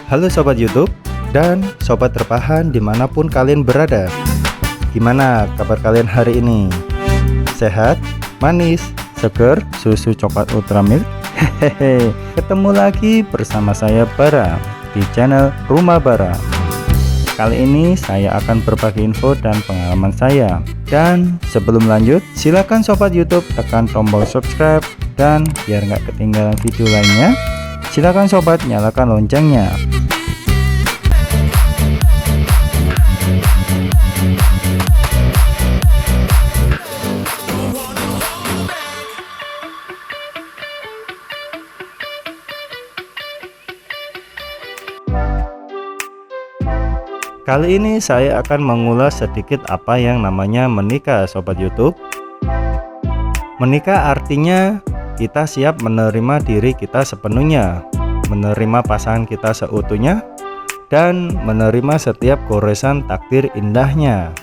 Halo Sobat YouTube dan Sobat Rebahan dimanapun kalian berada. Gimana kabar kalian hari ini? Sehat, manis, seger, susu coklat Ultra Milk? Hehehe, ketemu lagi bersama saya Bara di channel Rumah Bara. Kali ini saya akan berbagi info dan pengalaman saya. Dan sebelum lanjut, silakan Sobat YouTube tekan tombol subscribe, dan biar nggak ketinggalan video lainnya, silakan Sobat nyalakan loncengnya. Kali ini saya akan mengulas sedikit apa yang namanya menikah, Sobat YouTube. Menikah artinya kita siap menerima diri kita sepenuhnya, menerima pasangan kita seutuhnya, dan menerima setiap goresan takdir indahnya.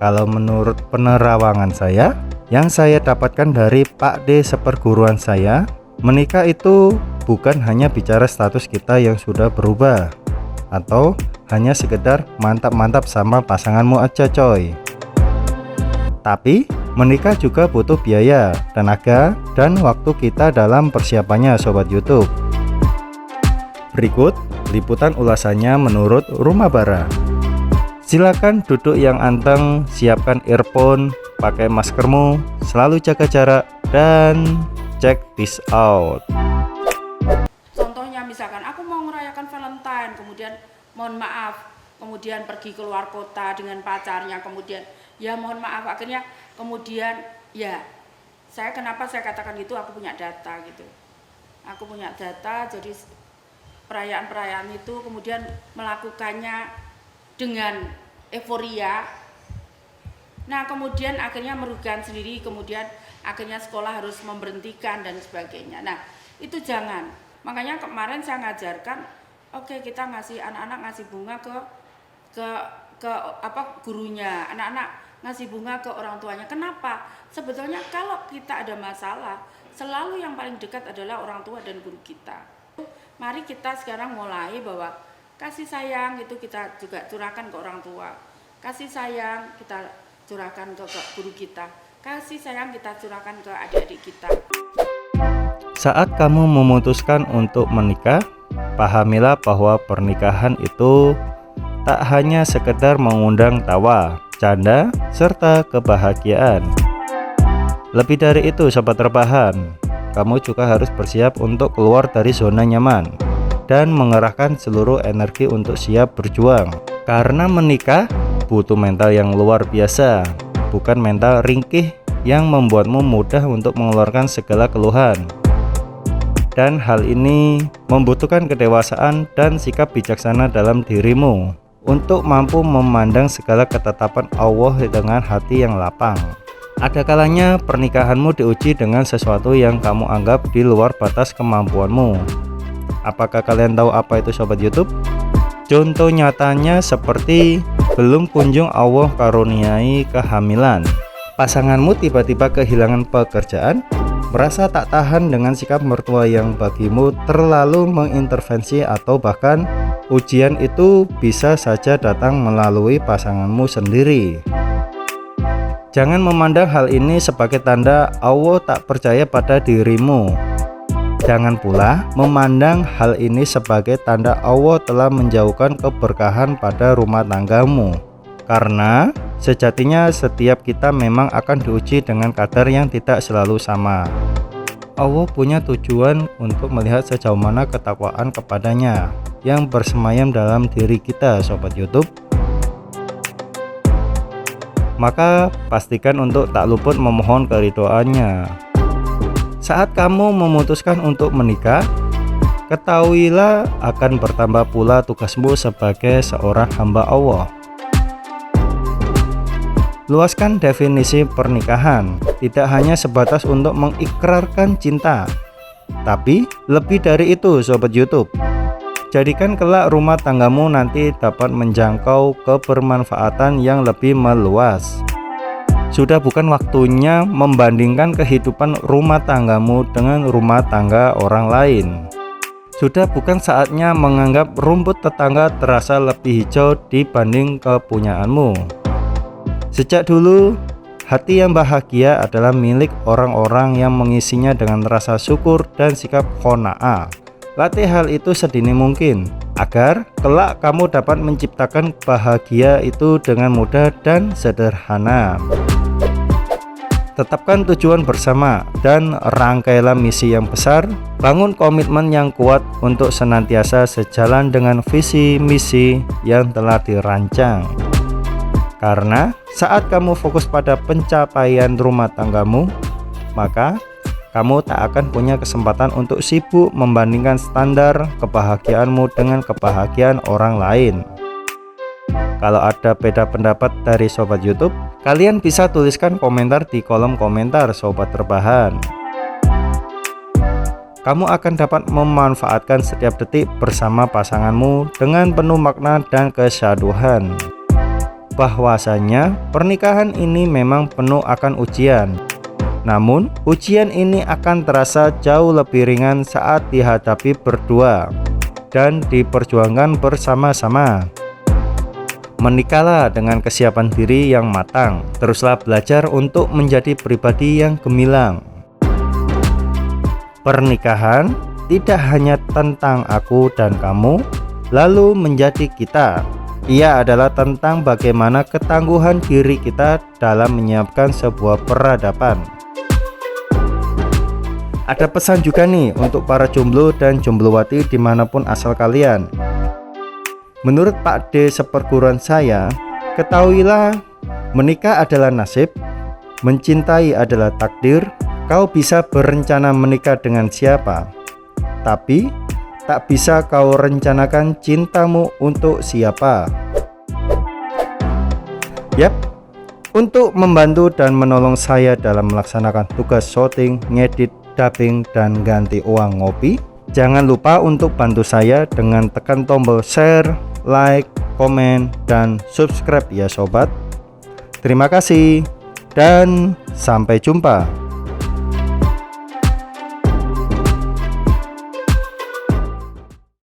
Kalau menurut penerawangan saya, yang saya dapatkan dari Pak D seperguruan saya, menikah itu bukan hanya bicara status kita yang sudah berubah, atau hanya sekedar mantap-mantap sama pasanganmu aja coy. Tapi menikah juga butuh biaya, tenaga, dan waktu kita dalam persiapannya, Sobat YouTube. Berikut liputan ulasannya menurut Rumah Bara. Silakan duduk yang anteng, siapkan earphone, pakai maskermu, selalu jaga jarak, dan check this out. Contohnya misalkan aku mau merayakan Valentine, kemudian mohon maaf, kemudian pergi keluar kota dengan pacarnya, kemudian ya mohon maaf, akhirnya kemudian ya kenapa saya katakan gitu, aku punya data gitu. Aku punya data, jadi perayaan-perayaan itu kemudian melakukannya dengan euforia. Nah kemudian akhirnya merugikan sendiri, kemudian akhirnya sekolah harus memberhentikan dan sebagainya. Nah itu jangan. Makanya kemarin saya ngajarkan, oke, kita ngasih anak-anak ngasih bunga ke gurunya, anak-anak ngasih bunga ke orang tuanya. Kenapa? Sebetulnya kalau kita ada masalah, selalu yang paling dekat adalah orang tua dan guru kita. Mari kita sekarang mulai bahwa kasih sayang itu kita juga curahkan ke orang tua. Kasih sayang kita curahkan ke guru kita. Kasih sayang kita curahkan ke adik-adik kita. Saat kamu memutuskan untuk menikah, pahamilah bahwa pernikahan itu tak hanya sekedar mengundang tawa, canda, serta kebahagiaan. Lebih dari itu, Sobat Rebahan, kamu juga harus bersiap untuk keluar dari zona nyaman dan mengerahkan seluruh energi untuk siap berjuang. Karena menikah butuh mental yang luar biasa, bukan mental ringkih yang membuatmu mudah untuk mengeluarkan segala keluhan. Dan hal ini membutuhkan kedewasaan dan sikap bijaksana dalam dirimu untuk mampu memandang segala ketetapan Allah dengan hati yang lapang. Ada kalanya pernikahanmu diuji dengan sesuatu yang kamu anggap di luar batas kemampuanmu. Apakah kalian tahu apa itu, Sobat YouTube? Contoh nyatanya seperti belum kunjung Allah karuniai kehamilan, pasanganmu tiba-tiba kehilangan pekerjaan, merasa tak tahan dengan sikap mertua yang bagimu terlalu mengintervensi, atau bahkan ujian itu bisa saja datang melalui pasanganmu sendiri. Jangan memandang hal ini sebagai tanda Allah tak percaya pada dirimu. Jangan pula memandang hal ini sebagai tanda Allah telah menjauhkan keberkahan pada rumah tanggamu. Karena sejatinya setiap kita memang akan diuji dengan kadar yang tidak selalu sama. Allah punya tujuan untuk melihat sejauh mana ketakwaan kepadanya yang bersemayam dalam diri kita, Sobat YouTube. Maka pastikan untuk tak luput memohon keridhoannya. Saat kamu memutuskan untuk menikah, ketahuilah akan bertambah pula tugasmu sebagai seorang hamba Allah. Luaskan definisi pernikahan, tidak hanya sebatas untuk mengikrarkan cinta, tapi lebih dari itu, Sobat YouTube. Jadikan kelak rumah tanggamu nanti dapat menjangkau kebermanfaatan yang lebih meluas. Sudah bukan waktunya membandingkan kehidupan rumah tanggamu dengan rumah tangga orang lain. Sudah bukan saatnya menganggap rumput tetangga terasa lebih hijau dibanding kepunyaanmu. Sejak dulu, hati yang bahagia adalah milik orang-orang yang mengisinya dengan rasa syukur dan sikap qanaah. Latih hal itu sedini mungkin, agar kelak kamu dapat menciptakan bahagia itu dengan mudah dan sederhana. Tetapkan tujuan bersama dan rangkailah misi yang besar. Bangun komitmen yang kuat untuk senantiasa sejalan dengan visi misi yang telah dirancang. Karena saat kamu fokus pada pencapaian rumah tanggamu, maka kamu tak akan punya kesempatan untuk sibuk membandingkan standar kebahagiaanmu dengan kebahagiaan orang lain. Kalau ada beda pendapat dari Sobat YouTube, kalian bisa tuliskan komentar di kolom komentar Sobat Rebahan. Kamu akan dapat memanfaatkan setiap detik bersama pasanganmu dengan penuh makna dan kesyaduhan. Bahwasanya pernikahan ini memang penuh akan ujian. Namun, ujian ini akan terasa jauh lebih ringan saat dihadapi berdua dan diperjuangkan bersama-sama. Menikahlah dengan kesiapan diri yang matang. Teruslah belajar untuk menjadi pribadi yang gemilang. Pernikahan tidak hanya tentang aku dan kamu, lalu menjadi kita. Ia adalah tentang bagaimana ketangguhan diri kita dalam menyiapkan sebuah peradaban. Ada pesan juga nih untuk para jomblo dan jomblowati dimanapun asal kalian. Menurut Pak D seperguruan saya, ketahuilah menikah adalah nasib, mencintai adalah takdir. Kau bisa berencana menikah dengan siapa, tapi tak bisa kau rencanakan cintamu untuk siapa. Yap, untuk membantu dan menolong saya dalam melaksanakan tugas syuting, ngedit, dubbing, dan ganti uang ngopi, jangan lupa untuk bantu saya dengan tekan tombol share, like, komen, dan subscribe ya sobat. Terima kasih dan sampai jumpa.